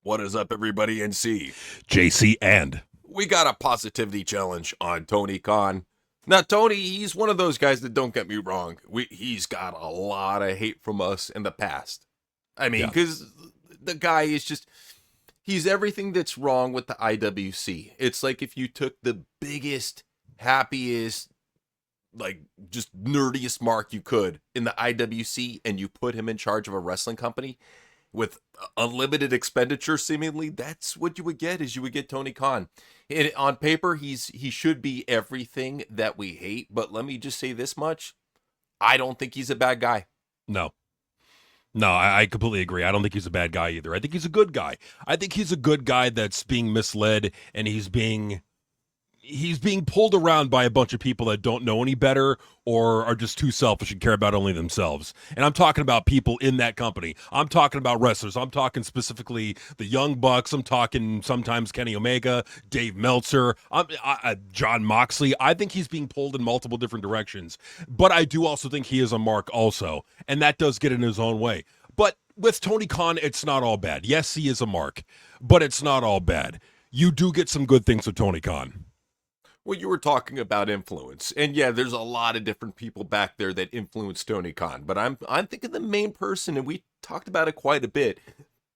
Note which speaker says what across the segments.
Speaker 1: What is up, everybody? NC.
Speaker 2: JC and
Speaker 1: We got a positivity challenge on Tony Khan. Now, Tony, he's one of those guys that, don't get me wrong, he's got a lot of hate from us in the past. I mean,
Speaker 2: yeah,
Speaker 1: because the guy is just, he's everything that's wrong with the IWC. It's like if you took the biggest, happiest, like just nerdiest mark you could in the IWC and you put him in charge of a wrestling company with unlimited expenditure seemingly, that's what you would get. Is you would get Tony Khan. On paper, he should be everything that we hate, but let me just say this much: I don't think he's a bad guy.
Speaker 2: no, no, I completely agree. I don't think he's a bad guy either. I think he's a good guy. I think he's a good guy that's being misled and he's being pulled around by a bunch of people that don't know any better or are just too selfish and care about only themselves. And I'm talking about people in that company. I'm talking about wrestlers. I'm talking specifically the Young Bucks. I'm talking sometimes Kenny Omega, Dave Meltzer, John Moxley. I think he's being pulled in multiple different directions. But I do also think he is a mark also. And that does get in his own way. But with Tony Khan, it's not all bad. Yes, he is a mark, but it's not all bad. You do get some good things with Tony Khan.
Speaker 1: Well, you were talking about influence, and yeah, there's a lot of different people back there that influence Tony Khan. But I'm thinking the main person, and we talked about it quite a bit,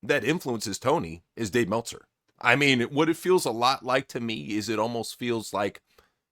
Speaker 1: that influences Tony is Dave Meltzer. I mean, what it feels a lot like to me is it almost feels like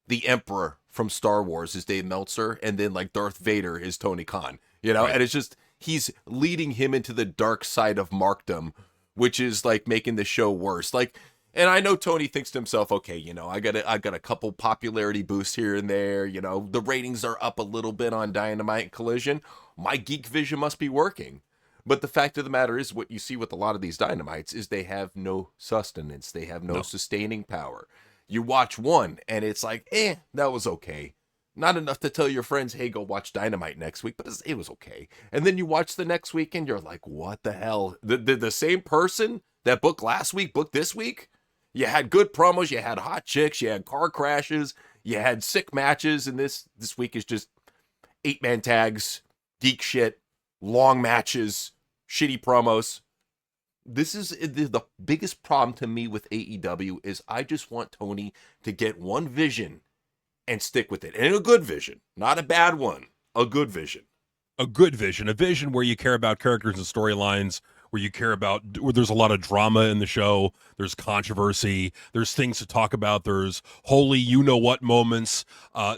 Speaker 1: the Emperor from Star Wars is Dave Meltzer, and then like Darth Vader is Tony Khan.
Speaker 2: Right.
Speaker 1: And it's just he's leading him into the dark side of markdom, which is like making the show worse. Like, and I know Tony thinks to himself, okay, I got a couple popularity boosts here and there. The ratings are up a little bit on Dynamite and Collision. My geek vision must be working. But the fact of the matter is, what you see with a lot of these Dynamites is they have no sustenance. They have no
Speaker 2: No.
Speaker 1: sustaining power. You watch one and it's like, that was okay. Not enough to tell your friends, hey, go watch Dynamite next week, but it was okay. And then you watch the next week and you're like, what the hell? The same person that booked last week booked this week? You had good promos, you had hot chicks, you had car crashes, you had sick matches, and this week is just 8-man tags, geek shit, long matches, shitty promos. This is the biggest problem to me with AEW is I just want Tony to get one vision and stick with it. And a good vision, not a bad one, a good vision.
Speaker 2: A good vision, a vision where you care about characters and storylines, where you care about where there's a lot of drama in the show, there's controversy, there's things to talk about, there's holy you know what moments.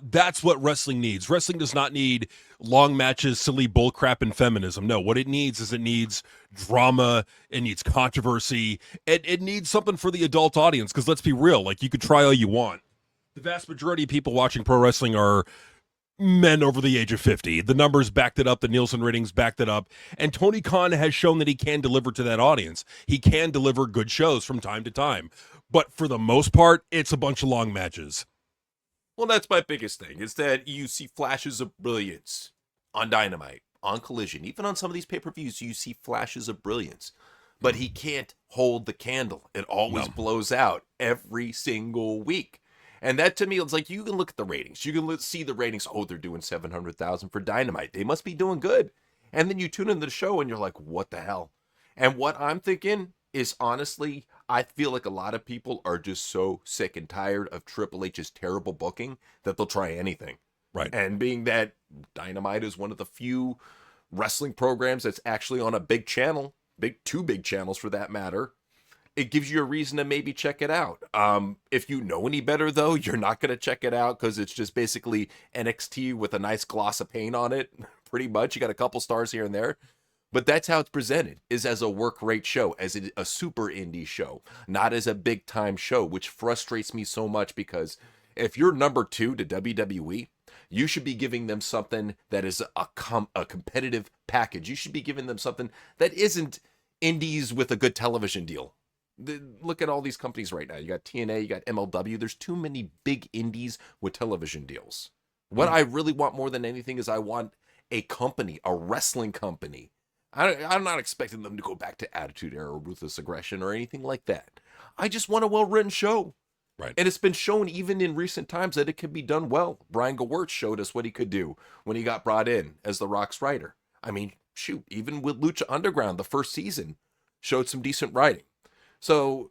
Speaker 2: That's what wrestling needs. Wrestling does not need long matches, silly bullcrap, and feminism. No, what it needs is it needs drama, it needs controversy, it needs something for the adult audience. Because let's be real, like you could try all you want. The vast majority of people watching pro wrestling are men over the age of 50. The numbers backed it up. The Nielsen ratings backed it up. And Tony Khan has shown that he can deliver to that audience. He can deliver good shows from time to time. But for the most part, it's a bunch of long matches.
Speaker 1: Well, that's my biggest thing, is that you see flashes of brilliance on Dynamite, on Collision. Even on some of these pay-per-views, you see flashes of brilliance. But he can't hold the candle. It always
Speaker 2: No.
Speaker 1: blows out every single week. And that to me, it's like you can look at the ratings. You can see the ratings. Oh, they're doing 700,000 for Dynamite. They must be doing good. And then you tune into the show and you're like, what the hell? And what I'm thinking is honestly, I feel like a lot of people are just so sick and tired of Triple H's terrible booking that they'll try anything.
Speaker 2: Right.
Speaker 1: And being that Dynamite is one of the few wrestling programs that's actually on a big channel, two big channels for that matter, it gives you a reason to maybe check it out. If you know any better, though, you're not going to check it out because it's just basically NXT with a nice gloss of paint on it, pretty much. You got a couple stars here and there. But that's how it's presented, is as a work rate show, as a super indie show, not as a big time show, which frustrates me so much because if you're number two to WWE, you should be giving them something that is a competitive package. You should be giving them something that isn't indies with a good television deal. Look at all these companies right now. You got TNA, you got MLW. There's too many big indies with television deals. What
Speaker 2: Mm.
Speaker 1: I really want more than anything is I want a company, a wrestling company. I'm not expecting them to go back to Attitude Era or Ruthless Aggression or anything like that. I just want a well-written show.
Speaker 2: Right.
Speaker 1: And it's been shown even in recent times that it can be done well. Brian Gewirtz showed us what he could do when he got brought in as The Rock's writer. I mean, shoot, even with Lucha Underground, the first season showed some decent writing. So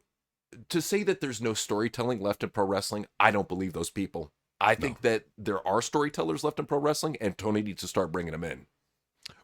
Speaker 1: to say that there's no storytelling left in pro wrestling, I don't believe those people. I
Speaker 2: No.
Speaker 1: think that there are storytellers left in pro wrestling, and Tony needs to start bringing them in.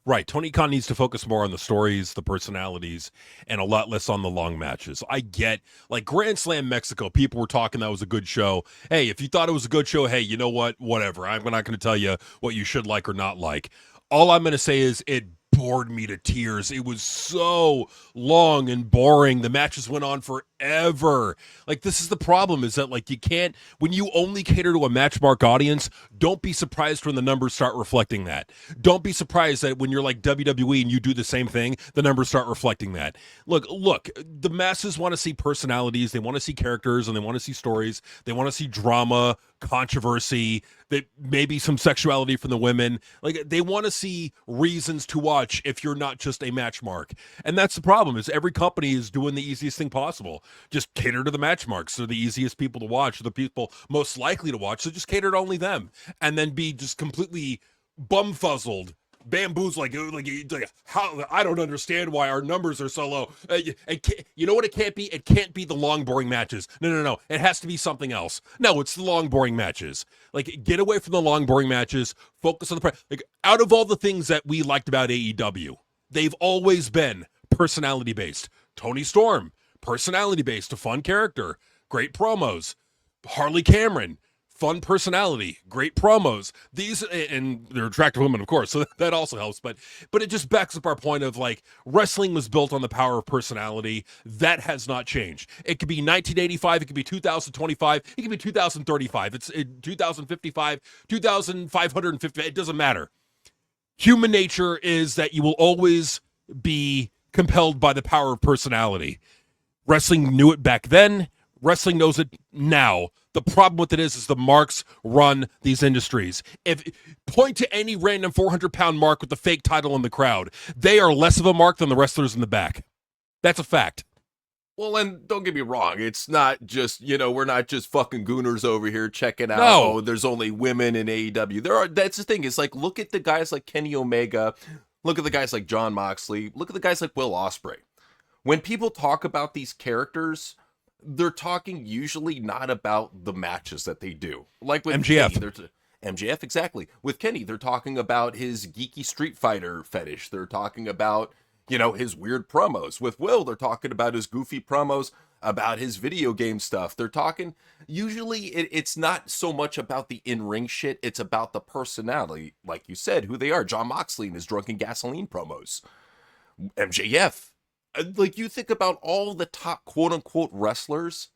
Speaker 2: Right. Tony Khan needs to focus more on the stories, the personalities, and a lot less on the long matches. I get, like, Grand Slam Mexico, people were talking that was a good show. Hey, if you thought it was a good show, hey, you know what? Whatever. I'm not going to tell you what you should like or not like. All I'm going to say is it bored me to tears. It was so long and boring. The matches went on forever. Like, this is the problem, is that, like, you can't, when you only cater to a match mark audience, don't be surprised when the numbers start reflecting that. Don't be surprised that when you're like WWE and you do the same thing, the numbers start reflecting that. Look, the masses want to see personalities, they want to see characters, and they want to see stories. They want to see drama, controversy, that maybe some sexuality from the women. Like, they want to see reasons to watch if you're not just a match mark. And that's the problem, is every company is doing the easiest thing possible. Just cater to the match marks. They're the easiest people to watch, the people most likely to watch, so just cater to only them. And then be just completely bumfuzzled, bamboozled, like how, I don't understand why our numbers are so low. You know what it can't be? It can't be the long, boring matches. No. It has to be something else. No, it's the long, boring matches. Like, get away from the long, boring matches. Focus on the like, out of all the things that we liked about AEW, they've always been personality based. Tony Storm, personality based, a fun character, great promos. Harley Cameron, fun personality, great promos. These, and they're attractive women, of course, so that also helps. But it just backs up our point of, like, wrestling was built on the power of personality. That has not changed. It could be 1985, it could be 2025, it could be 2035, it's 2055, 2550. It doesn't matter. Human nature is that you will always be compelled by the power of personality. Wrestling knew it back then. Wrestling knows it now. The problem with it is the marks run these industries. If point to any random 400-pound mark with the fake title in the crowd, they are less of a mark than the wrestlers in the back. That's a fact.
Speaker 1: Well, and don't get me wrong, it's not just, we're not just fucking gooners over here checking out,
Speaker 2: No.
Speaker 1: oh, there's only women in AEW. That's the thing, it's like, look at the guys like Kenny Omega, look at the guys like Jon Moxley, look at the guys like Will Ospreay. When people talk about these characters, they're talking usually not about the matches that they do. Like with
Speaker 2: MJF.
Speaker 1: Kenny, MJF, exactly. With Kenny, they're talking about his geeky Street Fighter fetish. They're talking about, his weird promos. With Will, they're talking about his goofy promos, about his video game stuff. They're talking, usually it's not so much about the in-ring shit, it's about the personality, like you said, who they are. Jon Moxley and his drunken gasoline promos. MJF. Like, you think about all the top quote-unquote wrestlers,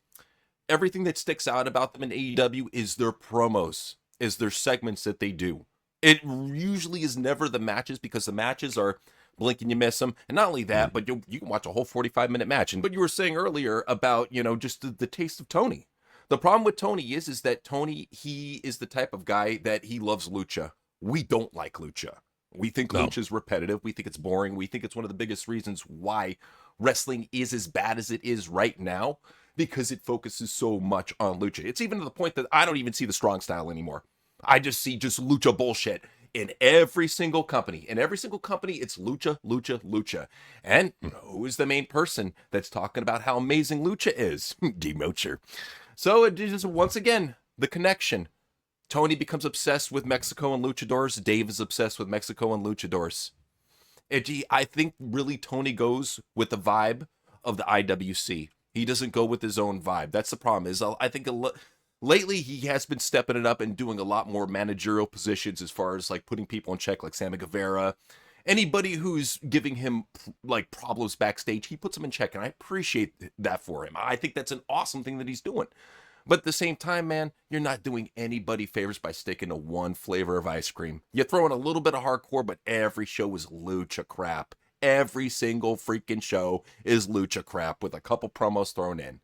Speaker 1: everything that sticks out about them in AEW is their promos, is their segments that they do. It usually is never the matches, because the matches are blink and you miss them. And not only that, but you can watch a whole 45-minute match. And but you were saying earlier about, just the taste of Tony. The problem with Tony is that Tony, he is the type of guy that he loves lucha. We don't like lucha. We think lucha is repetitive. We think it's boring. We think it's one of the biggest reasons why wrestling is as bad as it is right now, because it focuses so much on lucha. It's even to the point that I don't even see the strong style anymore. I just see just lucha bullshit in every single company. In every single company, it's lucha, lucha, lucha. And who is the main person that's talking about how amazing lucha is? D-Mocher. So it is, once again, the connection. Tony becomes obsessed with Mexico and luchadors. Dave is obsessed with Mexico and luchadors. I think really Tony goes with the vibe of the IWC. He doesn't go with his own vibe. That's the problem. I think lately he has been stepping it up and doing a lot more managerial positions, as far as like putting people in check, like Sammy Guevara. Anybody who's giving him like problems backstage, he puts them in check, and I appreciate that for him. I think that's an awesome thing that he's doing. But at the same time, man, you're not doing anybody favors by sticking to one flavor of ice cream. You throw in a little bit of hardcore, but every show is lucha crap. Every single freaking show is lucha crap with a couple promos thrown in.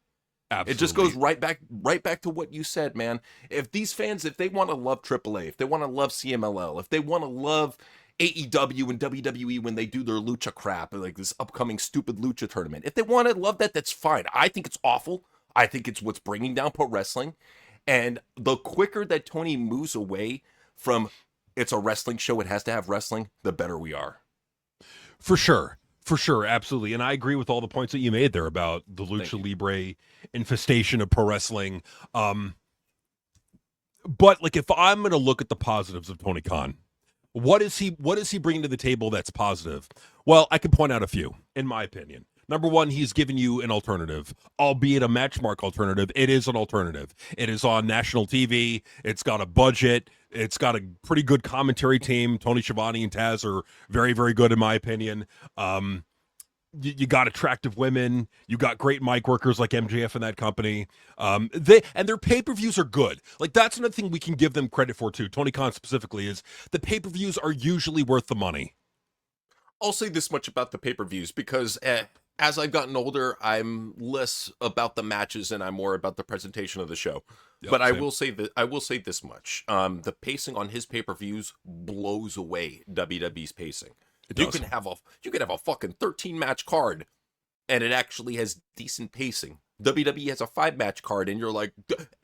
Speaker 2: Absolutely.
Speaker 1: It just goes right back to what you said, man. If these fans, if they want to love AAA, if they want to love CMLL, if they want to love AEW and WWE when they do their lucha crap, like this upcoming stupid lucha tournament, if they want to love that, that's fine. I think it's awful. I think it's what's bringing down pro wrestling. And the quicker that Tony moves away from it's a wrestling show, it has to have wrestling, the better we are.
Speaker 2: For sure. For sure, absolutely. And I agree with all the points that you made there about the
Speaker 1: Thank
Speaker 2: lucha
Speaker 1: you.
Speaker 2: libre infestation of pro wrestling. But like if I'm going to look at the positives of Tony Khan, what is he bringing to the table that's positive? Well, I can point out a few in my opinion. Number one, he's given you an alternative, albeit a matchmark alternative. It is an alternative. It is on national TV. It's got a budget. It's got a pretty good commentary team. Tony Schiavone and Taz are very, very good in my opinion. You got attractive women. You got great mic workers like MJF in that company. Their pay-per-views are good. Like that's another thing we can give them credit for too. Tony Khan specifically is the pay-per-views are usually worth the money.
Speaker 1: I'll say this much about the pay-per-views because as I've gotten older, I'm less about the matches and I'm more about the presentation of the show.
Speaker 2: Yep,
Speaker 1: But I
Speaker 2: same.
Speaker 1: will say that I will say this much: the pacing on his pay-per-views blows away WWE's pacing.
Speaker 2: It
Speaker 1: You
Speaker 2: does.
Speaker 1: can have a fucking 13 match card, and it actually has decent pacing. WWE has a 5 match card, and you're like,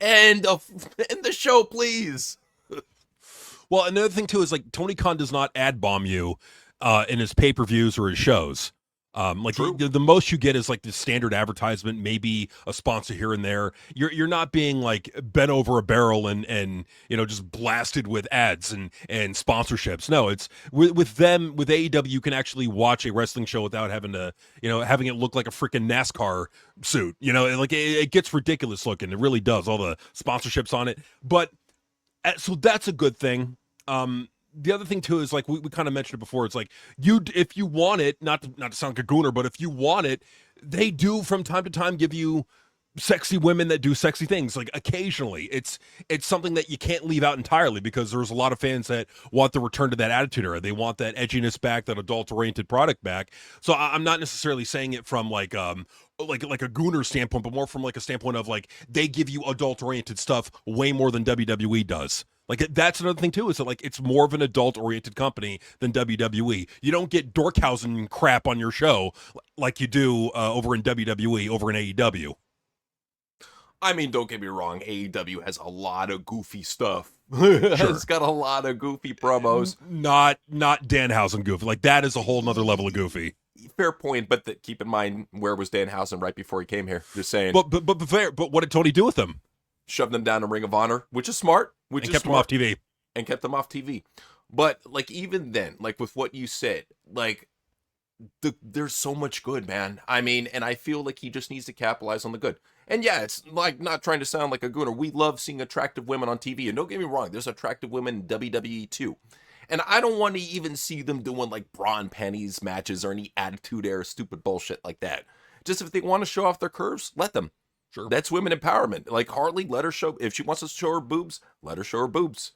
Speaker 1: end the show, please.
Speaker 2: Well, another thing too is like Tony Khan does not ad bomb you in his pay-per-views or his shows. Like
Speaker 1: True.
Speaker 2: the most you get is like the standard advertisement, maybe a sponsor here and there. You're not being like bent over a barrel and just blasted with ads and sponsorships. No, it's with them with AEW you can actually watch a wrestling show without having to having it look like a freaking NASCAR suit. Like it gets ridiculous looking. It really does. All the sponsorships on it, but so that's a good thing. The other thing too is like we kind of mentioned it before. It's like if you want it, not to sound like a gooner, but if you want it, they do from time to time give you sexy women that do sexy things. Like occasionally, it's something that you can't leave out entirely because there's a lot of fans that want the return to that attitude era. They want that edginess back, that adult oriented product back. So I'm not necessarily saying it from like a gooner standpoint, but more from like a standpoint of like they give you adult oriented stuff way more than WWE does. Like that's another thing too is that like it's more of an adult oriented company than WWE. You don't get Dorkhausen crap on your show like you do over in WWE, over in AEW.
Speaker 1: I mean, don't get me wrong, AEW has a lot of goofy stuff.
Speaker 2: Sure.
Speaker 1: It's got a lot of goofy promos.
Speaker 2: Not Danhausen goofy. Like that is a whole nother level of goofy.
Speaker 1: Fair point, but keep in mind, where was Danhausen right before he came here? Just saying.
Speaker 2: But fair. But what did Tony do with them?
Speaker 1: Shoved them down to Ring of Honor, which is smart.
Speaker 2: And kept them off TV.
Speaker 1: And kept them off TV. But like even then, like with what you said, like there's so much good, man. I mean, and I feel like he just needs to capitalize on the good. And yeah, it's like not trying to sound like a gooner. We love seeing attractive women on TV, and don't get me wrong, there's attractive women in WWE too. And I don't want to even see them doing like bra and panties matches or any attitude era stupid bullshit like that. Just if they want to show off their curves, let them.
Speaker 2: Sure.
Speaker 1: That's women empowerment. Like Harley, let her show. If she wants to show her boobs, let her show her boobs.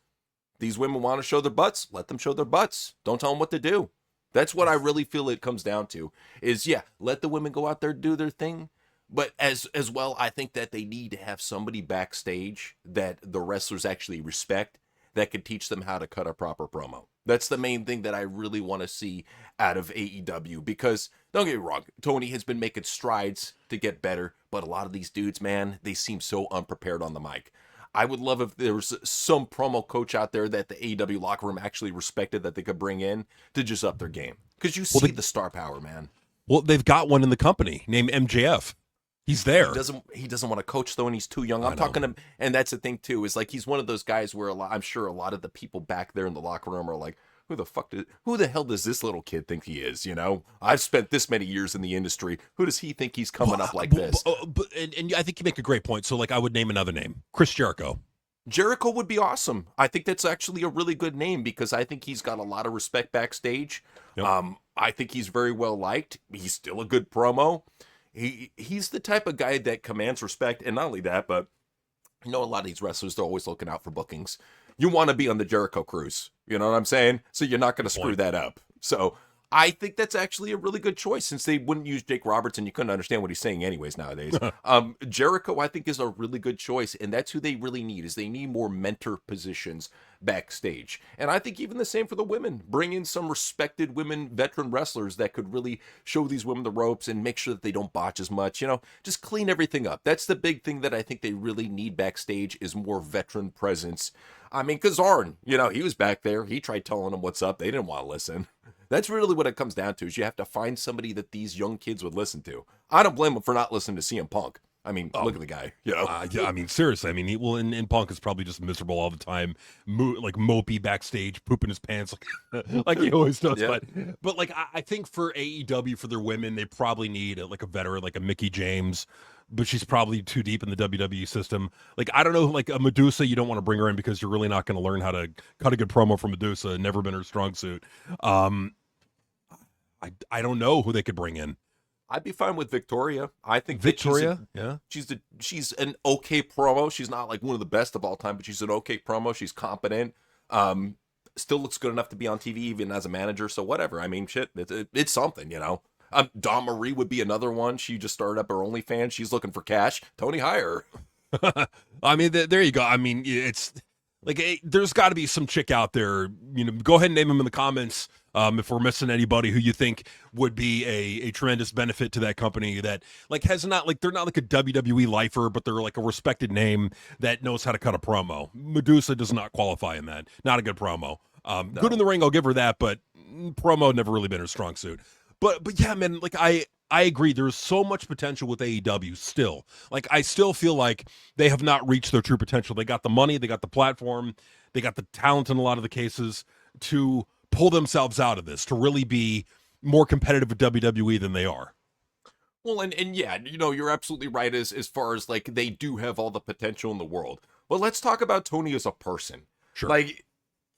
Speaker 1: These women want to show their butts, let them show their butts. Don't tell them what to do. That's what I really feel it comes down to. Is yeah, let the women go out there do their thing. But as well, I think that they need to have somebody backstage that the wrestlers actually respect that could teach them how to cut a proper promo. That's the main thing that I really want to see out of AEW because don't get me wrong, Tony has been making strides to get better, but a lot of these dudes, man, they seem so unprepared on the mic. I would love if there was some promo coach out there that the AEW locker room actually respected that they could bring in to just up their game. Because you see the star power, man.
Speaker 2: Well, they've got one in the company named MJF. He's there.
Speaker 1: He doesn't want to coach though, and he's too young. I'm talking to, and that's the thing too. Is like he's one of those guys where I'm sure a lot of the people back there in the locker room are like, who the hell does this little kid think he is? I've spent this many years in the industry. Who does he think he's coming up like this?
Speaker 2: And I think you make a great point. So like I would name another name, Chris Jericho.
Speaker 1: Jericho would be awesome. I think that's actually a really good name because I think he's got a lot of respect backstage.
Speaker 2: Yep.
Speaker 1: I think he's very well liked. He's still a good promo. He's the type of guy that commands respect, and not only that, but a lot of these wrestlers, they're always looking out for bookings. You want to be on the Jericho cruise, you know what I'm saying? So you're not going to screw that up. So I think that's actually a really good choice since they wouldn't use Jake Roberts and you couldn't understand what he's saying anyways nowadays. Jericho, I think, is a really good choice, and that's who they really need. Is they need more mentor positions backstage. And I think even the same for the women. Bring in some respected women veteran wrestlers that could really show these women the ropes and make sure that they don't botch as much. Just clean everything up. That's the big thing that I think they really need backstage is more veteran presence. I mean, because Arn, he was back there. He tried telling them what's up. They didn't want to listen. That's really what it comes down to, is you have to find somebody that these young kids would listen to. I don't blame them for not listening to CM Punk. I mean,
Speaker 2: Oh,
Speaker 1: look at the guy, you know?
Speaker 2: yeah, I mean, seriously. I mean, in Punk is probably just miserable all the time, like mopey backstage, pooping his pants like he always does.
Speaker 1: Yeah.
Speaker 2: But like, I think for AEW, for their women, they probably need like a veteran, like a Mickey James, but she's probably too deep in the WWE system. Like, I don't know, like a Medusa, you don't want to bring her in because you're really not going to learn how to cut a good promo from Medusa. Never been her strong suit. I don't know who they could bring in.
Speaker 1: I'd be fine with Victoria. I think
Speaker 2: Victoria,
Speaker 1: that she's an okay promo. She's not like one of the best of all time, but she's an okay promo. She's competent. Still looks good enough to be on TV even as a manager. So whatever. I mean, shit, it's something, you know. Dawn Marie would be another one. She just started up her OnlyFans. She's looking for cash. Tony, hire
Speaker 2: her. I mean, there you go. I mean, it's like there's got to be some chick out there. You know, go ahead and name them in the comments. If we're missing anybody who you think would be a tremendous benefit to that company that like has not like they're not like a WWE lifer, but they're like a respected name that knows how to cut a promo. Medusa does not qualify in that. Not a good promo. No. Good in the ring, I'll give her that, but promo never really been her strong suit. But yeah, man, like I agree. There's so much potential with AEW still. Like I still feel like they have not reached their true potential. They got the money, they got the platform, they got the talent in a lot of the cases to pull themselves out of this, to really be more competitive with WWE than they are.
Speaker 1: Well, and yeah, you know, you're absolutely right as far as like they do have all the potential in the world. But let's talk about Tony as a person.
Speaker 2: Sure.
Speaker 1: Like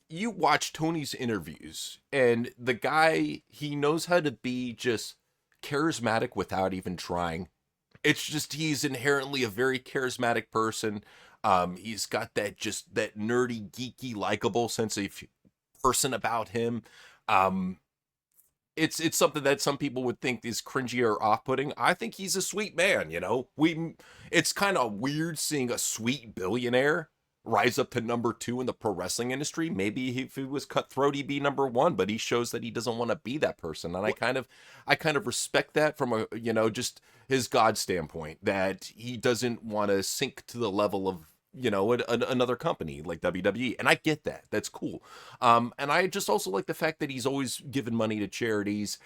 Speaker 1: you watch Tony's interviews and the guy, he knows how to be just charismatic without even trying. It's just he's inherently a very charismatic person. He's got that just that nerdy, geeky, likable sense of person about him. It's something that some people would think is cringy or off-putting. I think he's a sweet man, you know. It's kind of weird seeing a sweet billionaire rise up to number 2 in the pro wrestling industry. Maybe if he was cutthroat, he'd be number 1, but he shows that he doesn't want to be that person. And I kind of respect that from a, you know, just his God standpoint, that he doesn't want to sink to the level of, you know, another company like WWE. And I get that. That's cool. And I just also like the fact that he's always given money to charities.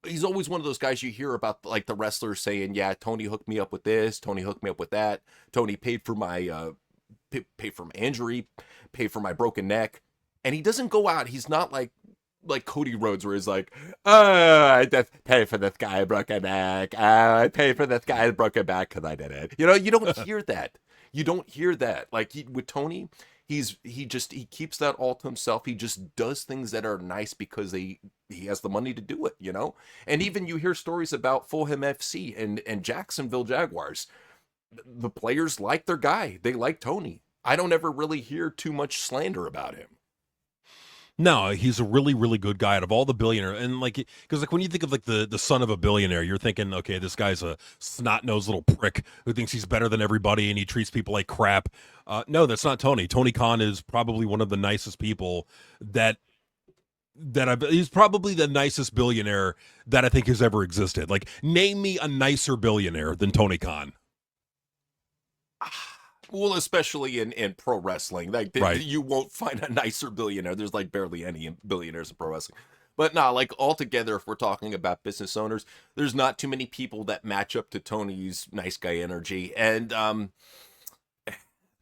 Speaker 1: He's always one of those guys you hear about, like the wrestlers saying, yeah, Tony hooked me up with this. Tony hooked me up with that. Tony paid for my, pay for my injury, pay for my broken neck. And he doesn't go out. He's not like Cody Rhodes, where he's like, oh, I just pay for this guy broke a neck. I pay for this guy broke a back because I did it. You know, you don't hear that. You don't hear that. Like with Tony, he keeps that all to himself. He just does things that are nice because he has the money to do it, you know? And even you hear stories about Fulham FC and Jacksonville Jaguars. The players like their guy. They like Tony. I don't ever really hear too much slander about him.
Speaker 2: No, he's a really, really good guy out of all the billionaire. And like, because like when you think of like the son of a billionaire, you're thinking, okay, this guy's a snot-nosed little prick who thinks he's better than everybody and he treats people like crap. No, that's not Tony. Tony Khan is probably one of the nicest people he's probably the nicest billionaire that I think has ever existed. Like, name me a nicer billionaire than Tony Khan.
Speaker 1: Well, especially in pro wrestling, like
Speaker 2: right.
Speaker 1: You won't find a nicer billionaire. There's like barely any billionaires in pro wrestling. But no, like altogether, if we're talking about business owners, there's not too many people that match up to Tony's nice guy energy. And at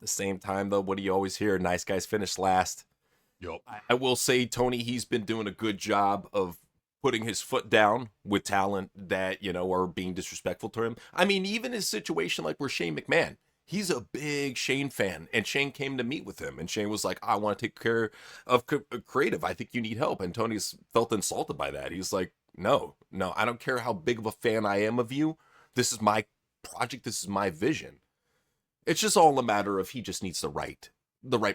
Speaker 1: the same time, though, what do you always hear? Nice guys finish last.
Speaker 2: Yep.
Speaker 1: I will say, Tony, he's been doing a good job of putting his foot down with talent that, you know, are being disrespectful to him. I mean, even his situation like where Shane McMahon, he's a big Shane fan, and Shane came to meet with him, and Shane was like, I want to take care of creative. I think you need help. And Tony's felt insulted by that. He's like, no, I don't care how big of a fan I am of you. This is my project. This is my vision. It's just all a matter of he just needs the right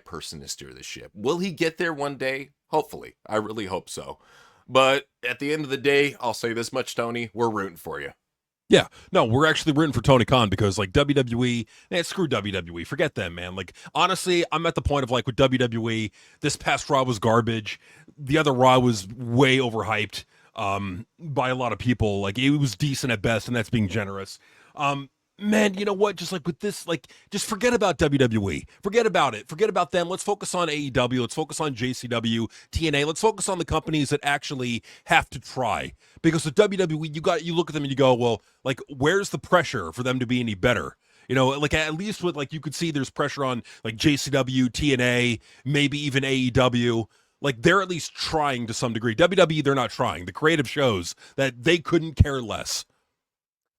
Speaker 1: person to steer the ship. Will he get there one day? Hopefully. I really hope so. But at the end of the day, I'll say this much, Tony, we're rooting for you.
Speaker 2: Yeah, no, we're actually rooting for Tony Khan because, like, WWE, man, screw WWE. Forget them, man. Like, honestly, I'm at the point of, like, with WWE, this past Raw was garbage. The other Raw was way overhyped by a lot of people. Like, it was decent at best, and that's being generous. man, you know what? Just like with this, like, just forget about WWE. Forget about it. Forget about them. Let's focus on AEW. Let's focus on JCW, TNA. Let's focus on the companies that actually have to try. Because with WWE, you look at them and you go, well, like, where's the pressure for them to be any better? You know, like at least with like you could see there's pressure on like JCW, TNA, maybe even AEW. Like they're at least trying to some degree. WWE, they're not trying. The creative shows that they couldn't care less.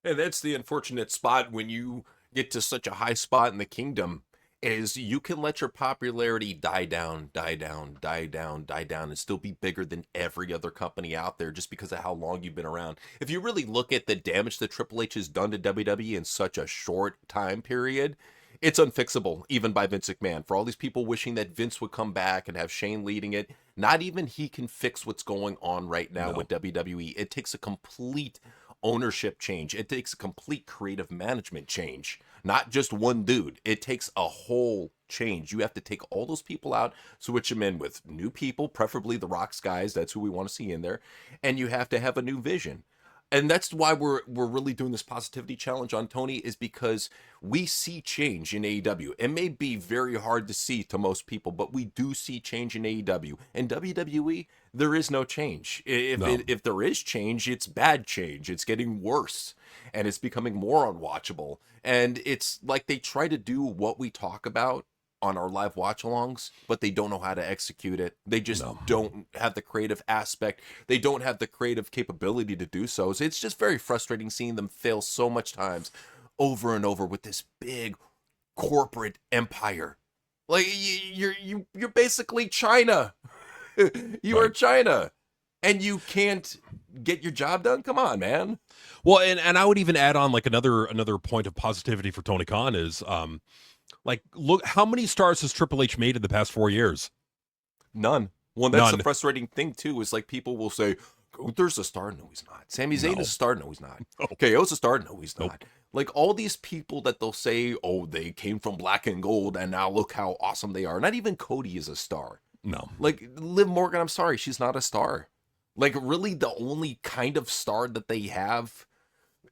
Speaker 1: And that's the unfortunate spot when you get to such a high spot in the kingdom is you can let your popularity die down, die down, die down, die down, and still be bigger than every other company out there just because of how long you've been around. If you really look at the damage that Triple H has done to WWE in such a short time period, it's unfixable, even by Vince McMahon. For all these people wishing that Vince would come back and have Shane leading it, not even he can fix what's going on right now with WWE. It takes a complete ownership change. It takes a complete creative management change. Not just one dude. It takes a whole change. You have to take all those people out, switch them in with new people, preferably the Rock's guys. That's who we want to see in there. And you have to have a new vision. And that's why we're really doing this positivity challenge on Tony, is because we see change in AEW. It may be very hard to see to most people, but we do see change in AEW. In WWE, there is no change. If there is change, it's bad change. It's getting worse, and it's becoming more unwatchable. And it's like they try to do what we talk about on our live watch-alongs, but they don't know how to execute it. They just don't have the creative aspect. They don't have the creative capability to do so. So it's just very frustrating seeing them fail so much times over and over with this big corporate empire. Like you're basically China. You are China, and you can't get your job done. Come on, man.
Speaker 2: Well, and I would even add on like another point of positivity for Tony Khan is like, look, how many stars has Triple H made in the past 4 years?
Speaker 1: None. Well, that's
Speaker 2: None.
Speaker 1: the frustrating thing, too, is like people will say, Gunther's a star. No, he's not. Sami Zayn is a star. No, he's not. KO's a star. No, he's not. Like all these people that they'll say, oh, they came from black and gold and now look how awesome they are. Not even Cody is a star.
Speaker 2: No.
Speaker 1: Like Liv Morgan, I'm sorry, she's not a star. Like really the only kind of star that they have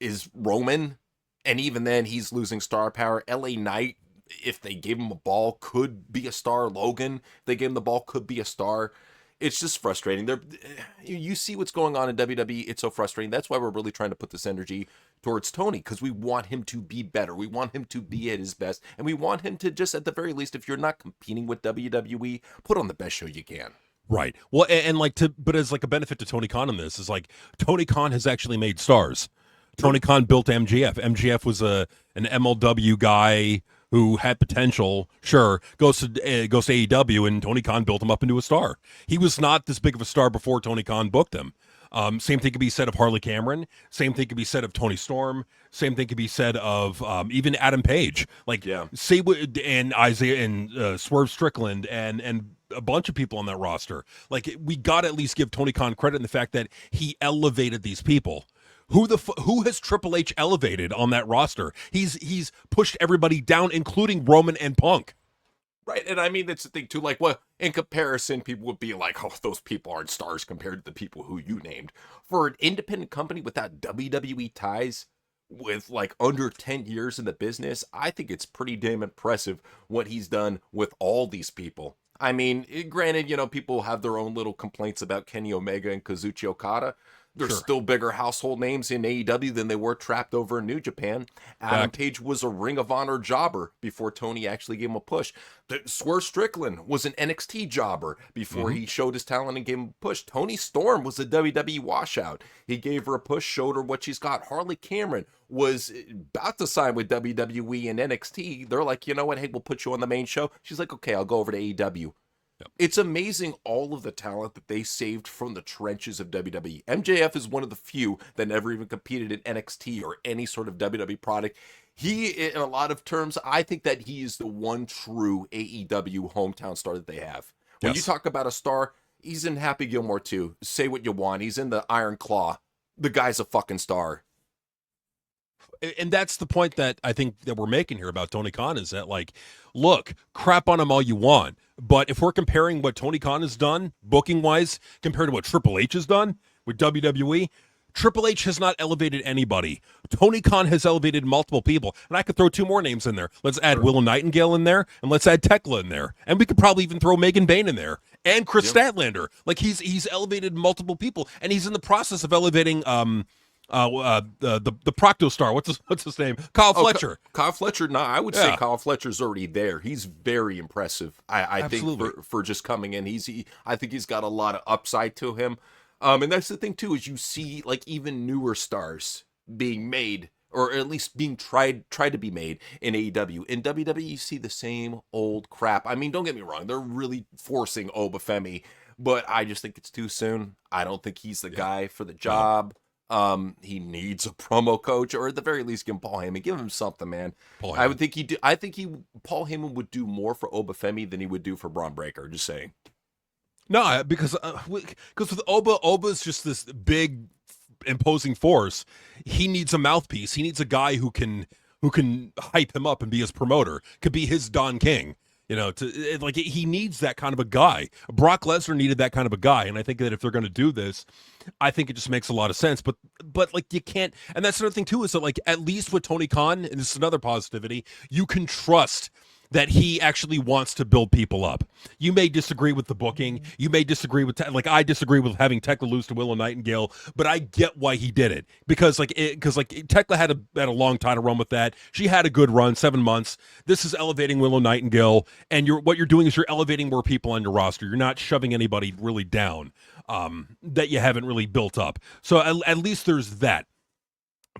Speaker 1: is Roman. And even then, he's losing star power. LA Knight, if they gave him a ball, could be a star. Logan, if they gave him the ball, could be a star. It's just frustrating. You see what's going on in WWE. It's so frustrating. That's why we're really trying to put this energy towards Tony, because we want him to be better. We want him to be at his best. And we want him to just, at the very least, if you're not competing with WWE, put on the best show you can.
Speaker 2: Right. Well, and like but as like a benefit to Tony Khan in this is like Tony Khan has actually made stars. Tony Khan built MGF. MGF was an MLW guy who had potential. Sure, goes to AEW, and Tony Khan built him up into a star. He was not this big of a star before Tony Khan booked him. Same thing could be said of Harley Cameron. Same thing could be said of Tony Storm. Same thing could be said of even Adam Page. Like say what, and Isaiah and Swerve Strickland and a bunch of people on that roster. Like we got to at least give Tony Khan credit in the fact that he elevated these people. Who has Triple H elevated on that roster? He's pushed everybody down, including Roman and Punk.
Speaker 1: Right, and I mean that's the thing too. Like, well, in comparison, people would be like, "Oh, those people aren't stars compared to the people who you named." For an independent company without WWE ties, with like under 10 years in the business, I think it's pretty damn impressive what he's done with all these people. I mean, granted, people have their own little complaints about Kenny Omega and Kazuchi Okada. They're still bigger household names in AEW than they were trapped over in New Japan. Adam Page was a Ring of Honor jobber before Tony actually gave him a push. Swerve Strickland was an NXT jobber before he showed his talent and gave him a push. Tony Storm was a WWE washout. He gave her a push, showed her what she's got. Harley Cameron was about to sign with WWE and NXT. They're like, you know what? Hey, we'll put you on the main show. She's like, okay, I'll go over to AEW. Yep. It's amazing all of the talent that they saved from the trenches of WWE. MJF is one of the few that never even competed in NXT or any sort of WWE product. He, in a lot of terms, I think that he is the one true AEW hometown star that they have. When you talk about a star, he's in Happy Gilmore too. Say what you want. He's in the Iron Claw. The guy's a fucking star.
Speaker 2: And that's the point that I think that we're making here about Tony Khan is that, like, look, crap on him all you want. But if we're comparing what Tony Khan has done, booking-wise, compared to what Triple H has done with WWE, Triple H has not elevated anybody. Tony Khan has elevated multiple people. And I could throw two more names in there. Let's add Willow Nightingale in there, and let's add Tekla in there. And we could probably even throw Megan Bain in there. And Chris Statlander. Like he's elevated multiple people. And he's in the process of elevating the Procto star. What's his name? Kyle Fletcher.
Speaker 1: Kyle Fletcher. No, I would say Kyle Fletcher's already there. He's very impressive. I think for just coming in, I think he's got a lot of upside to him. And that's the thing too, is you see like even newer stars being made, or at least being tried to be made in AEW. In WWE, you see the same old crap. I mean, don't get me wrong, they're really forcing Obafemi, but I just think it's too soon. I don't think he's the guy for the job. He needs a promo coach, or at the very least, give Paul Heyman, give him something, man. I would think Paul Heyman would do more for Obafemi than he would do for Braun Breaker. Just saying.
Speaker 2: No, because with Oba's just this big, imposing force. He needs a mouthpiece. He needs a guy who can hype him up and be his promoter. Could be his Don King. He needs that kind of a guy. Brock Lesnar needed that kind of a guy, and I think that if they're going to do this, I think it just makes a lot of sense. But like you can't, and that's another thing too, is that like at least with Tony Khan, and this is another positivity, you can trust that he actually wants to build people up. You may disagree with the booking. You may disagree with, I disagree with having Tekla lose to Willow Nightingale, but I get why he did it. Because Tekla had a long title run with that. She had a good run, 7 months. This is elevating Willow Nightingale, and what you're doing is you're elevating more people on your roster. You're not shoving anybody really down that you haven't really built up. So at least there's that.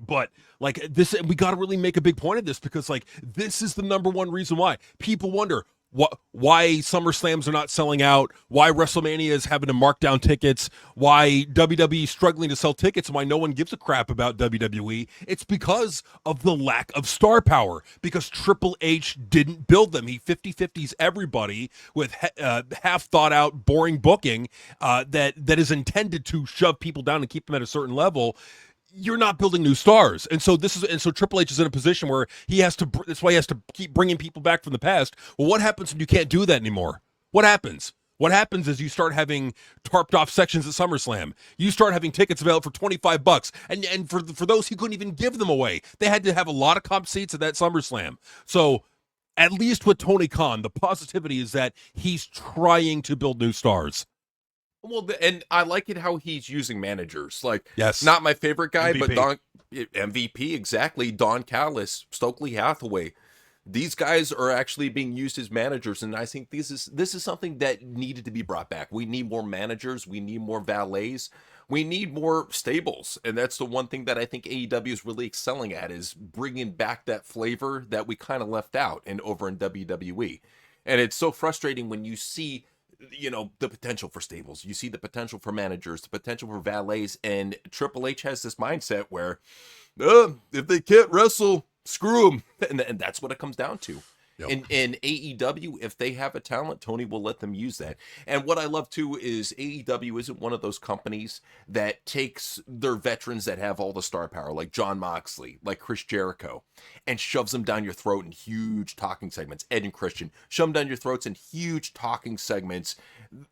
Speaker 2: But like this, we got to really make a big point of this, because like this is the number one reason why people wonder why SummerSlams are not selling out, why WrestleMania is having to mark down tickets, why WWE is struggling to sell tickets, and why no one gives a crap about WWE. It's because of the lack of star power, because Triple H didn't build them. He 50-50s everybody with half thought out, boring booking that is intended to shove people down and keep them at a certain level. You're not building new stars. And so Triple H is in a position where that's why he has to keep bringing people back from the past. Well, what happens when you can't do that anymore? What happens? What happens is you start having tarped off sections at SummerSlam. You start having tickets available for $25. And for those, he couldn't even give them away. They had to have a lot of comp seats at that SummerSlam. So at least with Tony Khan, the positivity is that he's trying to build new stars.
Speaker 1: Well, and I like it how he's using managers. Like,
Speaker 2: yes,
Speaker 1: not my favorite guy,
Speaker 2: MVP.
Speaker 1: but MVP, exactly. Don Callis, Stokely Hathaway. These guys are actually being used as managers, and I think this is something that needed to be brought back. We need more managers. We need more valets. We need more stables, and that's the one thing that I think AEW is really excelling at, is bringing back that flavor that we kind of left out over in WWE. And it's so frustrating when you see, the potential for stables. You see the potential for managers, the potential for valets, and Triple H has this mindset where, if they can't wrestle, screw them. And that's what it comes down to. Yep. In AEW, if they have a talent, Tony will let them use that. And what I love too is AEW isn't one of those companies that takes their veterans that have all the star power, like Jon Moxley, like Chris Jericho, and shoves them down your throat in huge talking segments. Ed and Christian, shove them down your throats in huge talking segments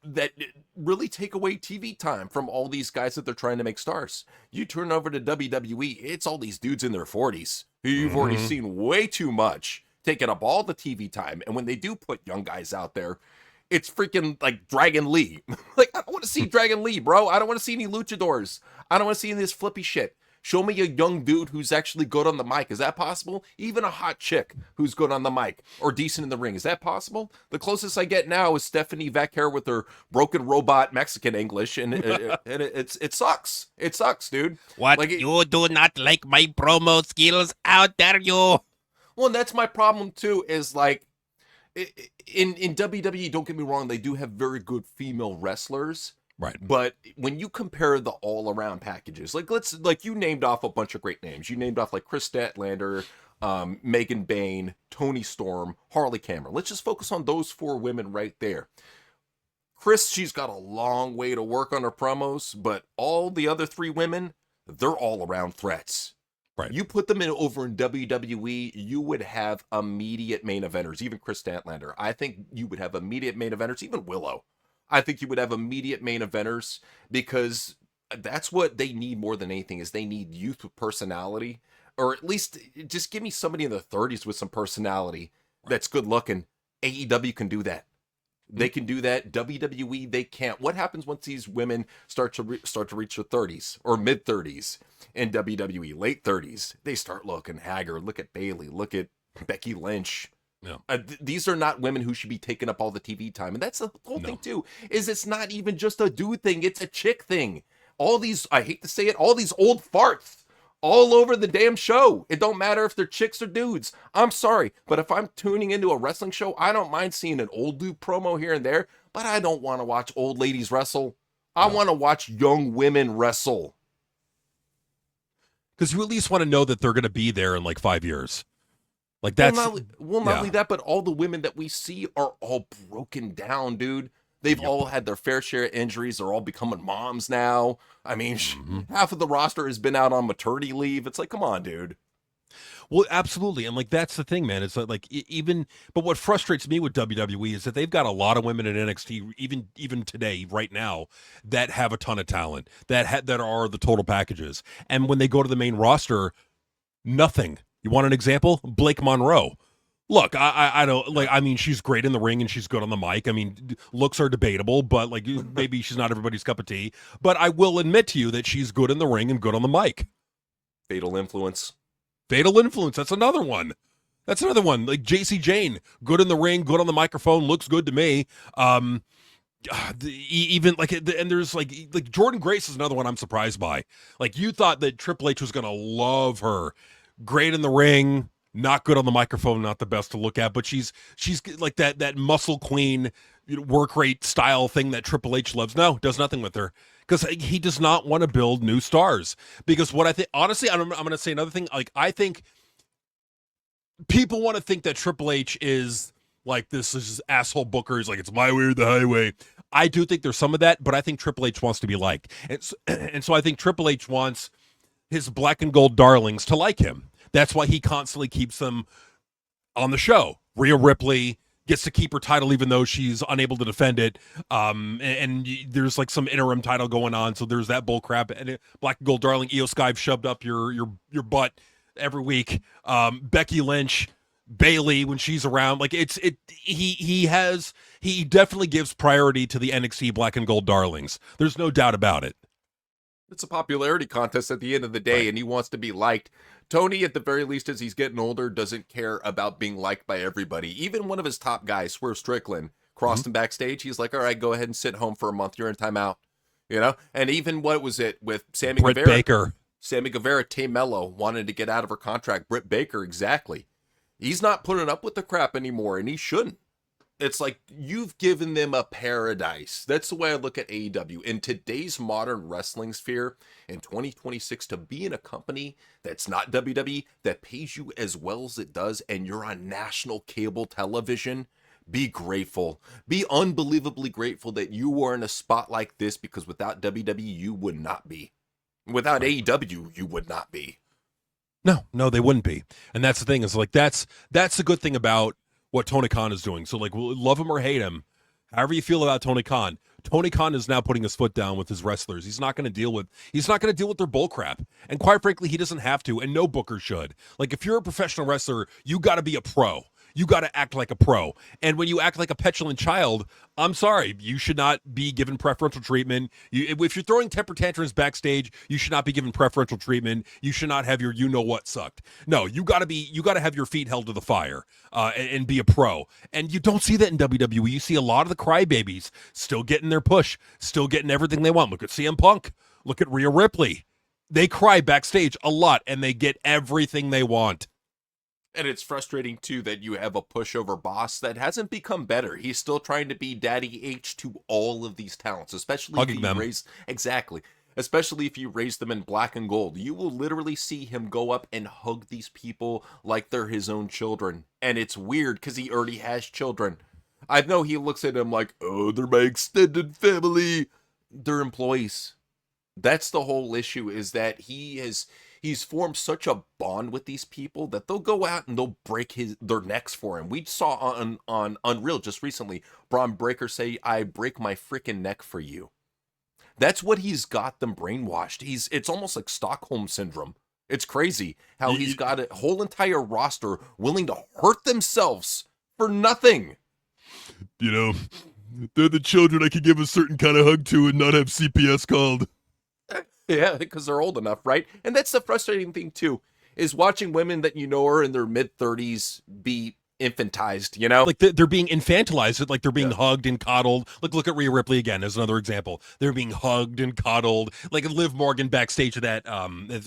Speaker 1: that really take away TV time from all these guys that they're trying to make stars. You turn over to WWE, it's all these dudes in their 40s who you've already seen way too much, taking up all the TV time. And when they do put young guys out there, it's freaking like Dragon Lee. Like, I don't want to see Dragon Lee, bro. I don't want to see any luchadors. I don't want to see any of this flippy shit. Show me a young dude who's actually good on the mic. Is that possible? Even a hot chick who's good on the mic or decent in the ring. Is that possible? The closest I get now is Stephanie Vaquer with her broken robot Mexican English, and it sucks. It sucks, dude.
Speaker 3: What? Like, you do not like my promo skills? How dare you?
Speaker 1: Well, and that's my problem too, is like in WWE, don't get me wrong, they do have very good female wrestlers.
Speaker 2: Right.
Speaker 1: But when you compare the all-around packages, like you named off a bunch of great names. You named off like Chris Statlander, Megan Bain, Toni Storm, Harley Cameron. Let's just focus on those 4 women right there. Chris, she's got a long way to work on her promos, but all the other 3 women, they're all-around threats.
Speaker 2: Right.
Speaker 1: You put them over in WWE, you would have immediate main eventers. Even Chris Statlander. I think you would have immediate main eventers. Even Willow. I think you would have immediate main eventers, because That's what they need more than anything, is they need youth with personality, or at least just give me somebody in their 30s with some personality that's good looking. AEW can do that. They can do that. WWE, they can't. What happens once these women start to reach their 30s or mid 30s in WWE, late 30s? They start looking haggard. Look at Bayley. Look at Becky Lynch.
Speaker 2: Yeah.
Speaker 1: These are not women who should be taking up all the TV time, and that's the whole
Speaker 2: No.
Speaker 1: thing too. Is it's not even just a dude thing; it's a chick thing. All these, I hate to say it, all these old farts all over the damn show. It don't matter if they're chicks or dudes. I'm sorry, but if I'm tuning into a wrestling show, I don't mind seeing an old dude promo here and there, but I don't want to watch old ladies wrestle. I want to watch young women wrestle.
Speaker 2: Because you at least want to know that they're going to be there in like 5 years. Like that's
Speaker 1: not only that, but all the women that we see are all broken down, dude. They've all had their fair share of injuries. They're all becoming moms now. I mean, half of the roster has been out on maternity leave. It's like, come on, dude.
Speaker 2: Well, absolutely, and like that's the thing, man. It's like even, but what frustrates me with WWE is that they've got a lot of women in NXT, even today, right now, that have a ton of talent, that are the total packages, and when they go to the main roster, nothing. You want an example? Blake Monroe. Look, I don't like. I mean, she's great in the ring and she's good on the mic. I mean, looks are debatable, but like maybe she's not everybody's cup of tea. But I will admit to you that she's good in the ring and good on the mic.
Speaker 1: Fatal Influence.
Speaker 2: Fatal Influence. That's another one. Like JC Jane, good in the ring, good on the microphone, looks good to me. Even like, and there's like Jordan Grace is another one I'm surprised by. Like you thought that Triple H was gonna love her, great in the ring, not good on the microphone, not the best to look at, but she's like that muscle queen work rate style thing that Triple H loves. No, does nothing with her because he does not want to build new stars. Because what I think, honestly, I'm going to say another thing. Like I think people want to think that Triple H is like this is asshole bookers, like it's my way or the highway. I do think there's some of that, but I think Triple H wants to be liked, and so I think Triple H wants his black and gold darlings to like him. That's why he constantly keeps them on the show. Rhea Ripley gets to keep her title even though she's unable to defend it. And there's like some interim title going on, so there's that bull crap. And Black and Gold Darling, Io Sky shoved up your butt every week. Becky Lynch, Bayley when she's around, like he definitely gives priority to the NXT Black and Gold Darlings. There's no doubt about it.
Speaker 1: It's a popularity contest at the end of the day, and he wants to be liked. Tony, at the very least, as he's getting older, doesn't care about being liked by everybody. Even one of his top guys, Swerve Strickland, crossed him backstage. He's like, all right, go ahead and sit home for a month. You're in timeout. You know? And even what was it with Sammy
Speaker 2: Britt
Speaker 1: Guevara?
Speaker 2: Baker.
Speaker 1: Sammy Guevara, Tay Mello wanted to get out of her contract. Britt Baker, exactly. He's not putting up with the crap anymore, and he shouldn't. It's like you've given them a paradise. That's the way I look at AEW. In today's modern wrestling sphere in 2026, to be in a company that's not WWE, that pays you as well as it does, and you're on national cable television, be grateful. Be unbelievably grateful that you are in a spot like this, because without WWE, you would not be. Without AEW, you would not be.
Speaker 2: No, they wouldn't be. And that's the thing, is like that's the good thing about what Tony Khan is doing. So like, we'll love him or hate him, however you feel about Tony Khan is now putting his foot down with his wrestlers. He's not going to deal with their bull crap. And quite frankly, he doesn't have to, and no booker should. Like if you're a professional wrestler, you got to be a pro. You got to act like a pro. And when you act like a petulant child, I'm sorry, you should not be given preferential treatment. If you're throwing temper tantrums backstage, you should not be given preferential treatment. You should not have your you-know-what sucked. No, you got to have your feet held to the fire and be a pro. And you don't see that in WWE. You see a lot of the crybabies still getting their push, still getting everything they want. Look at CM Punk. Look at Rhea Ripley. They cry backstage a lot, and they get everything they want.
Speaker 1: And it's frustrating, too, that you have a pushover boss that hasn't become better. He's still trying to be Daddy H to all of these talents, especially
Speaker 2: Hugging
Speaker 1: if you
Speaker 2: them.
Speaker 1: especially if you raise them in black and gold. You will literally see him go up and hug these people like they're his own children. And it's weird because he already has children. I know he looks at them like, oh, they're my extended family. They're employees. That's the whole issue, is that he's formed such a bond with these people that they'll go out and they'll break their necks for him. We saw on Unreal just recently, Braun Breaker say, I break my freaking neck for you. That's what he's got them brainwashed. It's almost like Stockholm syndrome. It's crazy how he's got a whole entire roster willing to hurt themselves for nothing.
Speaker 2: You know, they're the children I could give a certain kind of hug to and not have CPS called.
Speaker 1: Yeah, because they're old enough, right? And that's the frustrating thing, too, is watching women that you know are in their mid-30s be infantized, you know?
Speaker 2: Like they're being infantilized, like they're being hugged and coddled. Like, look at Rhea Ripley again as another example. They're being hugged and coddled. Like Liv Morgan backstage of that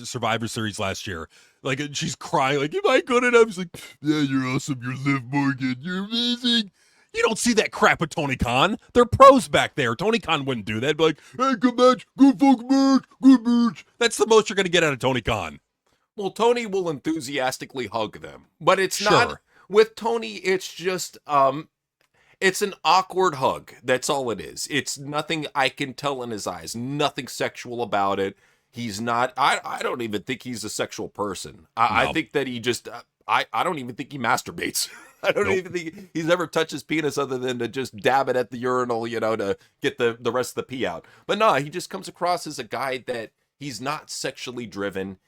Speaker 2: Survivor Series last year. Like, she's crying, like, am I good enough? He's like, yeah, you're awesome. You're Liv Morgan. You're amazing. You don't see that crap with Tony Khan. They're pros back there. Tony Khan wouldn't do that. Be like, hey, good match, good fucking match, good match. That's the most you're going to get out of Tony Khan.
Speaker 1: Well, Tony will enthusiastically hug them, but it's not... With Tony, it's just, it's an awkward hug. That's all it is. It's nothing I can tell in his eyes. Nothing sexual about it. He's not, I don't even think he's a sexual person. I think that he just, I don't even think he masturbates. I don't even think he's ever touched his penis other than to just dab it at the urinal, you know, to get the rest of the pee out. But no, he just comes across as a guy that he's not sexually driven.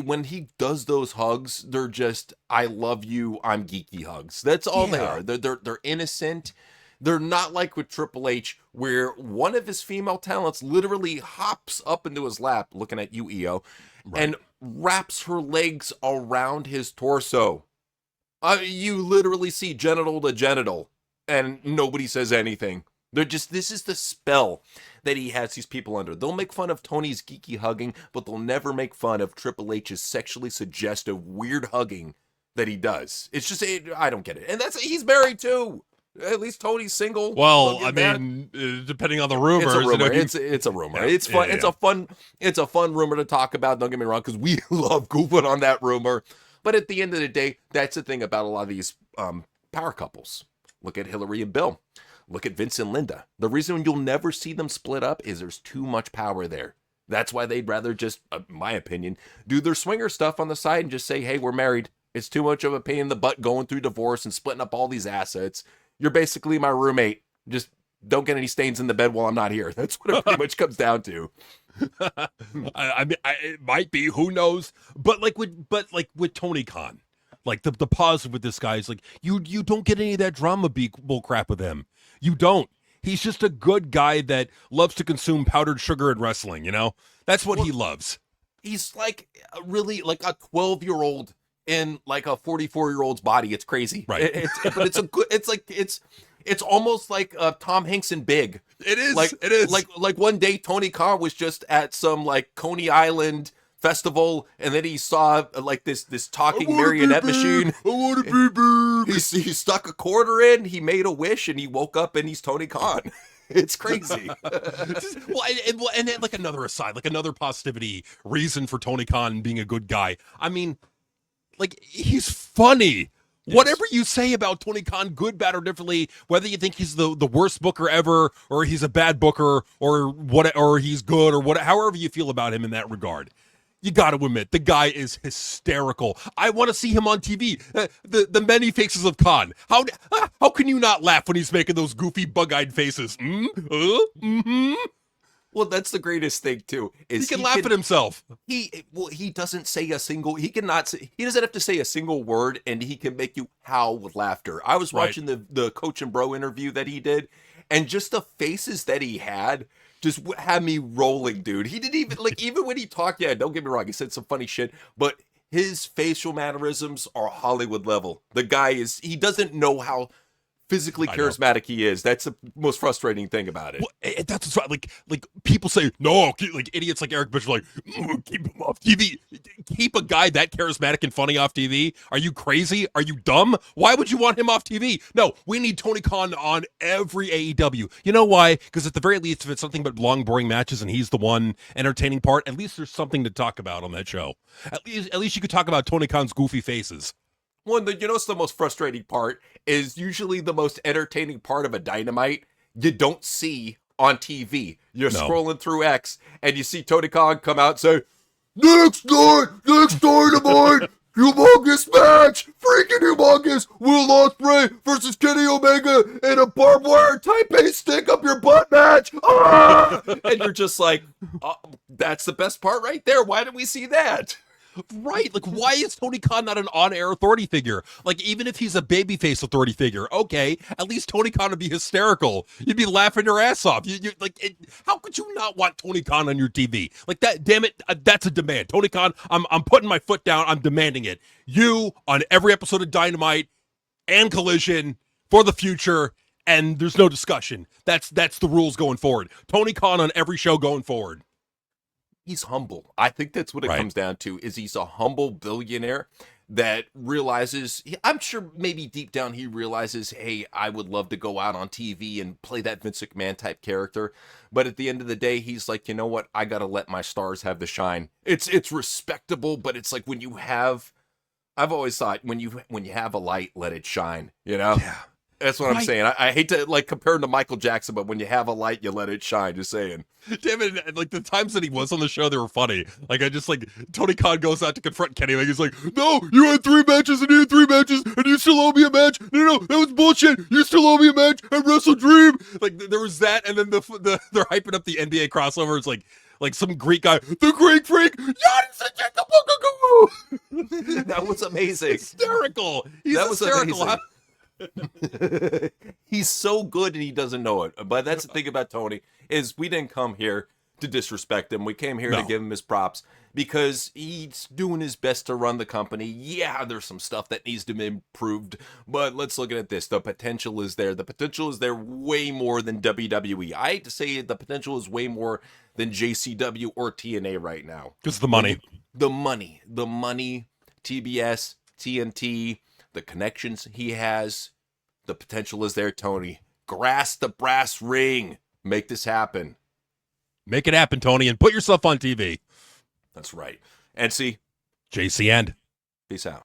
Speaker 1: When he does those hugs, they're just, I love you, I'm geeky hugs. That's all they are. They're innocent. They're not like with Triple H, where one of his female talents literally hops up into his lap, looking at you, EO, and wraps her legs around his torso. You literally see genital to genital, and nobody says anything. They're just, this is the spell that he has these people under. They'll make fun of Tony's geeky hugging, but they'll never make fun of Triple H's sexually suggestive, weird hugging that he does. It's just, I don't get it. And he's married too. At least Tony's single.
Speaker 2: Well, I mean, depending on the rumors.
Speaker 1: It's a rumor.
Speaker 2: You know,
Speaker 1: it's a rumor. It's fun. It's a fun rumor to talk about. Don't get me wrong, because we love goofing on that rumor. But at the end of the day, that's the thing about a lot of these power couples. Look at Hillary and Bill. Look at Vince and Linda. The reason you'll never see them split up is there's too much power there. That's why they'd rather just, my opinion, do their swinger stuff on the side and just say, hey, we're married. It's too much of a pain in the butt going through divorce and splitting up all these assets. You're basically my roommate. Just don't get any stains in the bed while I'm not here. That's what it pretty much comes down to.
Speaker 2: I mean, it might be. Who knows? But like with Tony Khan, like the positive with this guy is like you don't get any of that drama bull crap with him. You don't. He's just a good guy that loves to consume powdered sugar and wrestling, you know? That's what he loves.
Speaker 1: He's like really like a 12-year-old in like a 44-year-old's body. It's crazy.
Speaker 2: Right.
Speaker 1: But it's almost like Tom Hanks in Big.
Speaker 2: It is.
Speaker 1: It is. Like one day Tony Khan was just at some like Coney Island festival, and then he saw like this talking marionette machine.
Speaker 2: I want to be big.
Speaker 1: He stuck a quarter in, he made a wish, and he woke up and he's Tony Khan. It's crazy.
Speaker 2: And then like another aside, like another positivity reason for Tony Khan being a good guy. I mean, like he's funny. Yes. Whatever you say about Tony Khan, good, bad, or differently, whether you think he's the worst booker ever, or he's a bad booker, or he's good, or however you feel about him in that regard, you got to admit the guy is hysterical. I want to see him on TV. The many faces of Khan. How can you not laugh when he's making those goofy, bug-eyed faces?
Speaker 1: Well, that's the greatest thing too. Is
Speaker 2: he can laugh at himself.
Speaker 1: He doesn't say a single. He doesn't have to say a single word, and he can make you howl with laughter. I was watching the Coach and Bro interview that he did, and just the faces that he had just had me rolling, dude. He didn't even even when he talked. Yeah, don't get me wrong. He said some funny shit, but his facial mannerisms are Hollywood level. The guy he doesn't know how physically charismatic he is. That's the most frustrating thing about it.
Speaker 2: Well, that's what's right. Like people say, no, like idiots like Eric Bishop, like keep him off TV. Keep a guy that charismatic and funny off TV? Are you crazy? Are you dumb? Why would you want him off TV? No, we need Tony Khan on every AEW. You know why? Because at the very least, if it's something but long, boring matches and he's the one entertaining part, at least there's something to talk about on that show. At least you could talk about Tony Khan's goofy faces.
Speaker 1: Well, you know what's the most frustrating part is usually the most entertaining part of a Dynamite you don't see on TV. You're scrolling through X and you see Tony Khan come out and say, next Dynamite, humongous match, freaking humongous, Will Ospreay versus Kenny Omega in a barbed wire type A stick up your butt match. Ah! And you're just like, oh, that's the best part right there. Why didn't we see that?
Speaker 2: Right. Like, why is Tony Khan not an on-air authority figure? Like, even if he's a babyface authority figure, okay, at least Tony Khan would be hysterical. You'd be laughing your ass off. How could you not want Tony Khan on your TV? Like that, damn it, that's a demand. Tony Khan, I'm putting my foot down. I'm demanding it. You on every episode of Dynamite and Collision for the future, and there's no discussion. That's the rules going forward. Tony Khan on every show going forward.
Speaker 1: He's humble. I think that's what it comes down to, is he's a humble billionaire that realizes, I'm sure maybe deep down he realizes, hey, I would love to go out on TV and play that Vince McMahon type character. But at the end of the day, he's like, you know what? I got to let my stars have the shine. It's respectable, but it's like when you have, I've always thought when you have a light, let it shine, you know?
Speaker 2: Yeah.
Speaker 1: That's what I'm saying. I hate to like compare him to Michael Jackson, but when you have a light, you let it shine. Just saying.
Speaker 2: Damn it, like the times that he was on the show, they were funny. Like I just like Tony Khan goes out to confront Kenny. Like he's like, "No, you had 3 matches and you had 3 matches and you still owe me a match. No, that was bullshit. You still owe me a match at Wrestle Dream." Like there was that, and then they're hyping up the NBA crossover. It's like some Greek guy, the Greek Freak.
Speaker 1: That was amazing.
Speaker 2: Hysterical. That was hysterical.
Speaker 1: Amazing. He's so good and he doesn't know it. But that's the thing about Tony, is we didn't come here to disrespect him. We came here to give him his props because he's doing his best to run the company. Yeah, there's some stuff that needs to be improved, but let's look at this. The potential is there. The potential is there way more than WWE. I hate to say it, the potential is way more than JCW or TNA right now.
Speaker 2: Because the money.
Speaker 1: The money, TBS, TNT, the connections he has, the potential is there, Tony. Grasp the brass ring. Make this happen.
Speaker 2: Make it happen, Tony, and put yourself on TV.
Speaker 1: That's right. And see,
Speaker 2: JC End.
Speaker 1: peace out.